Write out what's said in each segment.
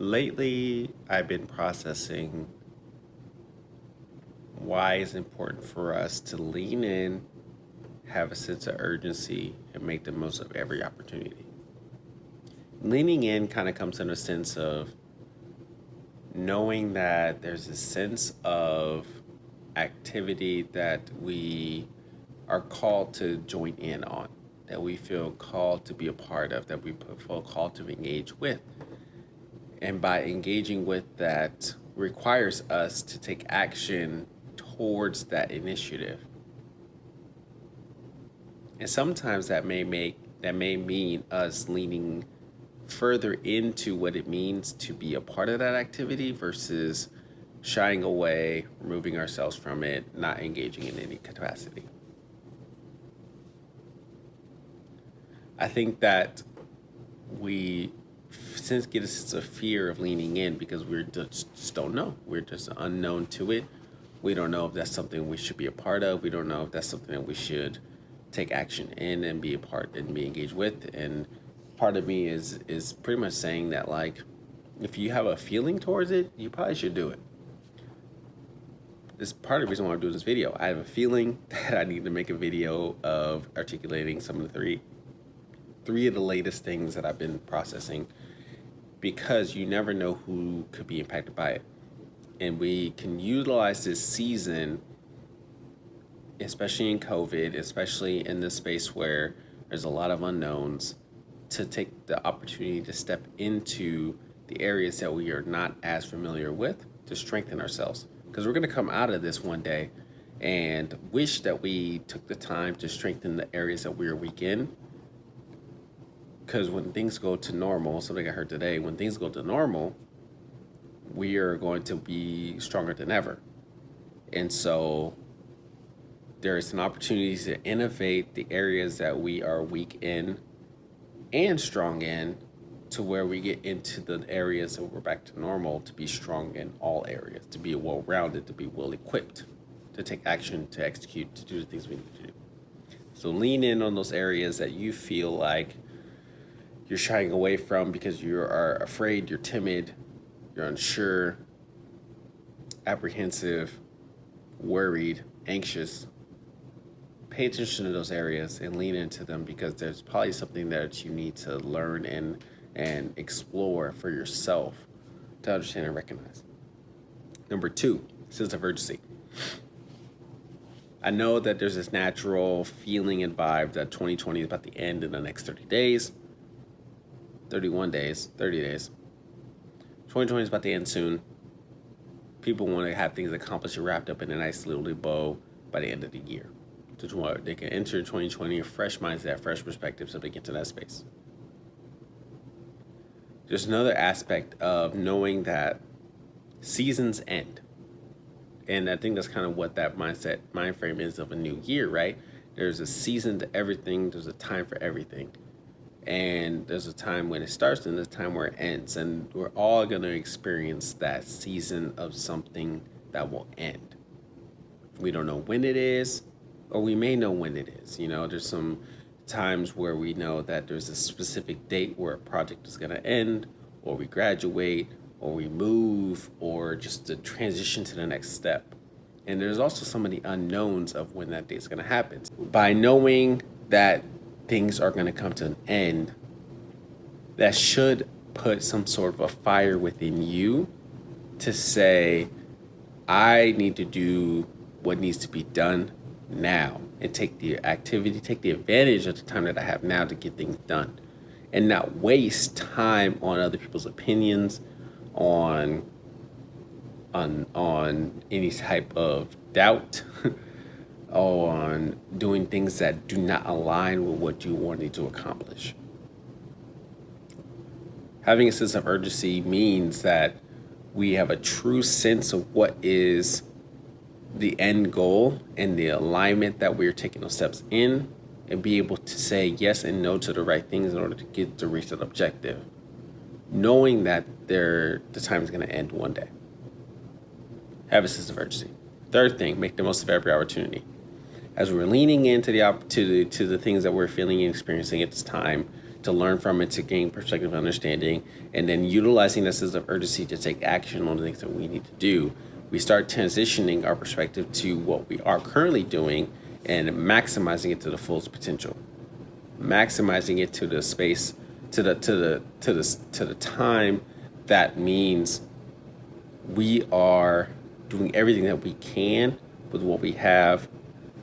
Lately, I've been processing why it's important for us to lean in, have a sense of urgency, and make the most of every opportunity. Leaning in kind of comes in a sense of knowing that there's a sense of activity that we are called to join in on, that we feel called to be a part of, that we feel called to engage with. And by engaging with that requires us to take action towards that initiative. And sometimes that may mean us leaning further into what it means to be a part of that activity versus shying away, removing ourselves from it, not engaging in any capacity. I think that we since get a sense of fear of leaning in because we just don't know. We're just unknown to it. We don't know if that's something we should be a part of. We don't know if that's something that we should take action in and be a part and be engaged with. And part of me is pretty much saying that, like, if you have a feeling towards it, you probably should do it. This is part of the reason why I'm doing this video. I have a feeling that I need to make a video of articulating some of the three of the latest things that I've been processing, because you never know who could be impacted by it. And we can utilize this season, especially in COVID, especially in this space where there's a lot of unknowns, to take the opportunity to step into the areas that we are not as familiar with to strengthen ourselves. Because we're going to come out of this one day and wish that we took the time to strengthen the areas that we are weak in. Because when things go to normal, something I heard today, when things go to normal, we are going to be stronger than ever. And so there is an opportunity to innovate the areas that we are weak in and strong in, to where we get into the areas that we're back to normal, to be strong in all areas, to be well-rounded, to be well-equipped, to take action, to execute, to do the things we need to do. So lean in on those areas that you feel like you're shying away from because you are afraid, you're timid, you're unsure, apprehensive, worried, anxious. Pay attention to those areas and lean into them, because there's probably something that you need to learn and explore for yourself to understand and recognize. Number two, sense of urgency. I know that there's this natural feeling and vibe that 2020 is about to end in the next 30 days, 31 days, 30 days. 2020 is about to end soon. People want to have things accomplished and wrapped up in a nice little bow by the end of the year. So they can enter 2020 a fresh mindset, fresh perspective, so they get to that space. There's another aspect of knowing that seasons end. And I think that's kind of what that mind frame is of a new year, right? There's a season to everything. There's a time for everything. And there's a time when it starts and there's a time where it ends. And we're all going to experience that season of something that will end. We don't know when it is, or we may know when it is. You know, there's some times where we know that there's a specific date where a project is going to end, or we graduate, or we move, or just to transition to the next step. And there's also some of the unknowns of when that date is going to happen. By knowing that things are going to come to an end, that should put some sort of a fire within you to say, I need to do what needs to be done now, and take the advantage of the time that I have now to get things done, and not waste time on other people's opinions, on any type of doubt, on doing things that do not align with what you wanted to accomplish. Having a sense of urgency means that we have a true sense of what is the end goal and the alignment that we're taking those steps in, and be able to say yes and no to the right things in order to reach that objective, knowing that the time is going to end one day. Have a sense of urgency. Third thing, make the most of every opportunity. As we're leaning into to the things that we're feeling and experiencing at this time, to learn from it, to gain perspective and understanding, and then utilizing that sense of urgency to take action on the things that we need to do, we start transitioning our perspective to what we are currently doing and maximizing it to the fullest potential, maximizing it to the space, to the time that means we are doing everything that we can with what we have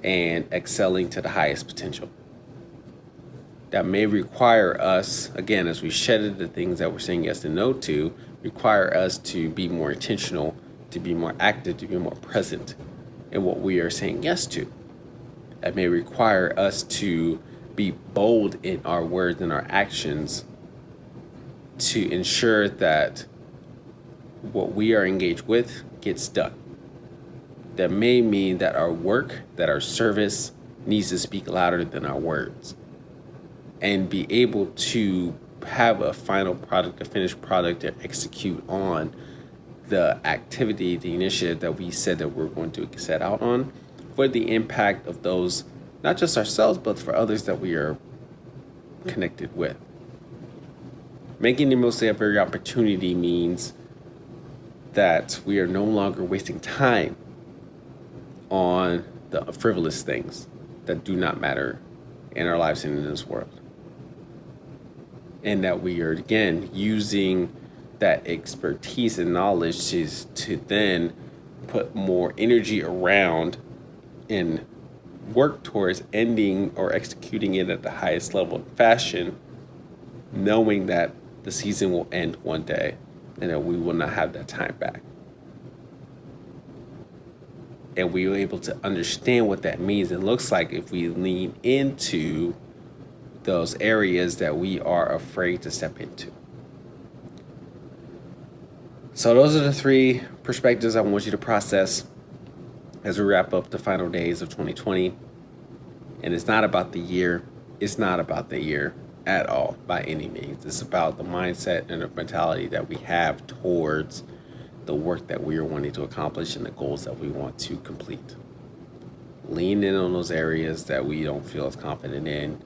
and excelling to the highest potential. That may require us, again, as we shed the things that we're saying yes and no to, require us to be more intentional, to be more active, to be more present in what we are saying yes to. That may require us to be bold in our words and our actions to ensure that what we are engaged with gets done. That may mean that our work, that our service needs to speak louder than our words, and be able to have a final product, a finished product, to execute on the activity, the initiative that we said that we're going to set out on, for the impact of those, not just ourselves, but for others that we are connected with. Making the most of every opportunity means that we are no longer wasting time on the frivolous things that do not matter in our lives and in this world. And that we are, again, using that expertise and knowledge to then put more energy around and work towards ending or executing it at the highest level of fashion, knowing that the season will end one day and that we will not have that time back. And we were able to understand what that means and looks like if we lean into those areas that we are afraid to step into. So those are the three perspectives I want you to process as we wrap up the final days of 2020. And it's not about the year. It's not about the year at all by any means. It's about the mindset and the mentality that we have towards the work that we are wanting to accomplish and the goals that we want to complete. Lean in on those areas that we don't feel as confident in,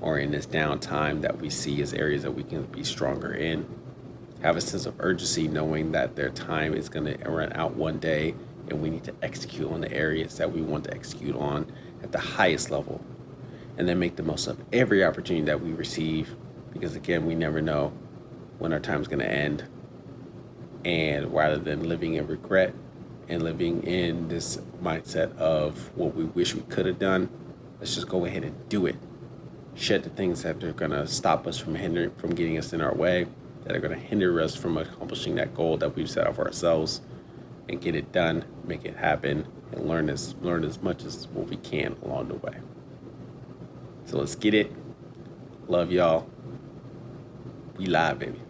or in this downtime that we see as areas that we can be stronger in. Have a sense of urgency, knowing that their time is going to run out one day and we need to execute on the areas that we want to execute on at the highest level. And then make the most of every opportunity that we receive, because again, we never know when our time is going to end. And rather than living in regret and living in this mindset of what we wish we could have done, let's just go ahead and do it. Shed the things that are going to stop us from getting us in our way, that are going to hinder us from accomplishing that goal that we've set out for ourselves, and get it done, make it happen, and learn as much as what we can along the way. So let's get it. Love y'all. We live, baby.